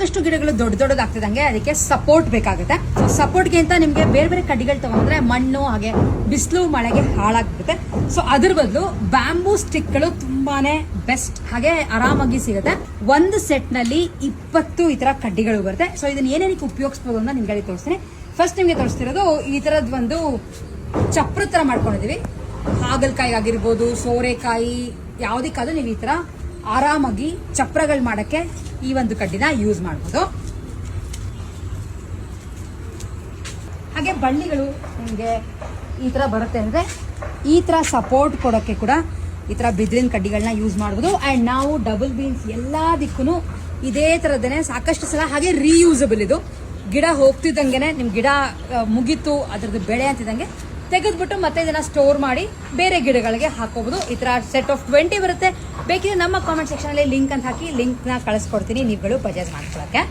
ಸಾಕಷ್ಟು ಗಿಡಗಳು ದೊಡ್ಡದಾಗ್ತಿದಂಗೆ ಅದಕ್ಕೆ ಸಪೋರ್ಟ್ ಬೇಕಾಗುತ್ತೆ. ಸೊ ಸಪೋರ್ಟ್ಗೆ ಅಂತ ನಿಮ್ಗೆ ಬೇರೆ ಬೇರೆ ಕಡ್ಡಿಗಳು ತಗೊಂಡ್ರೆ ಮಣ್ಣು ಹಾಗೆ ಬಿಸಿಲು ಮಳೆಗೆ ಹಾಳಾಗ್ಬಿಡುತ್ತೆ. ಸೊ ಅದ್ರ ಬದಲು ಬ್ಯಾಂಬೂ ಸ್ಟಿಕ್ಗಳು ತುಂಬಾನೇ ಬೆಸ್ಟ್, ಹಾಗೆ ಆರಾಮಾಗಿ ಸಿಗುತ್ತೆ. ಒಂದು ಸೆಟ್ ನಲ್ಲಿ 20 ಈ ತರ ಕಡ್ಡಿಗಳು ಬರುತ್ತೆ. ಸೊ ಇದನ್ನ ಏನೇನಕ್ಕೆ ಉಪಯೋಗಿಸಬಹುದು ಅಂತ ನಿಮ್ಗೆ ತೋರಿಸ್ತೀನಿ. ಫಸ್ಟ್ ನಿಮ್ಗೆ ತೋರಿಸ್ತಿರೋದು ಈ ತರದ್ ಒಂದು ಚಪ್ರ ತರ ಮಾಡ್ಕೊಂಡಿದೀವಿ. ಹಾಗಲಕಾಯಿ ಆಗಿರ್ಬೋದು, ಸೋರೆಕಾಯಿ, ಯಾವ್ದಕ್ಕಾದ್ರೂ ನೀವು ಈ ತರ ಆರಾಮಾಗಿ ಚಪ್ರಗಳು ಮಾಡಕ್ಕೆ ಈ ಒಂದು ಕಡ್ಡಿನ ಯೂಸ್ ಮಾಡಬಹುದು. ಹಾಗೆ ಬಳ್ಳಿಗಳು ನಿಮಗೆ ಈ ತರ ಬರುತ್ತೆ ಅಂದ್ರೆ ಈ ತರ ಸಪೋರ್ಟ್ ಕೊಡೋಕೆ ಕೂಡ ಈ ತರ ಬಿದಿರಿನ ಕಡ್ಡಿಗಳನ್ನ ಯೂಸ್ ಮಾಡಬಹುದು. ಅಂಡ್ ನಾವು ಡಬಲ್ ಬೀನ್ಸ್ ಎಲ್ಲದಕ್ಕೂ ಇದೇ ತರದೇನೆ ಸಾಕಷ್ಟು ಸಲ. ಹಾಗೆ ರೀಯೂಸಬಲ್ ಇದು. ಗಿಡ ಹೋಗ್ತಿದ್ದಂಗೆನೆ ನಿಮ್ ಗಿಡ ಮುಗೀತು ಅದ್ರದ್ದು ಬೆಳೆ ಅಂತಿದ್ದಂಗೆ ತೆಗೆದ್ಬಿಟ್ಟು ಮತ್ತೆ ಇದನ್ನ ಸ್ಟೋರ್ ಮಾಡಿ ಬೇರೆ ಗಿಡಗಳಿಗೆ ಹಾಕೋಬಹುದು. ಈ ತರ ಸೆಟ್ ಆಫ್ 20 ಬರುತ್ತೆ. ಬೇಕಿದ್ರೆ ನಮ್ಮ ಕಾಮೆಂಟ್ ಸೆಕ್ಷನ್ ಅಲ್ಲಿ ಲಿಂಕ್ ಅಂತ ಹಾಕಿ ಲಿಂಕ್ ನ ಕಳಿಸ್ಕೊಡ್ತೀನಿ, ನೀವುಗಳು ಪರ್ಚೇಸ್ ಮಾಡ್ಕೊಳಕ್ಕೆ.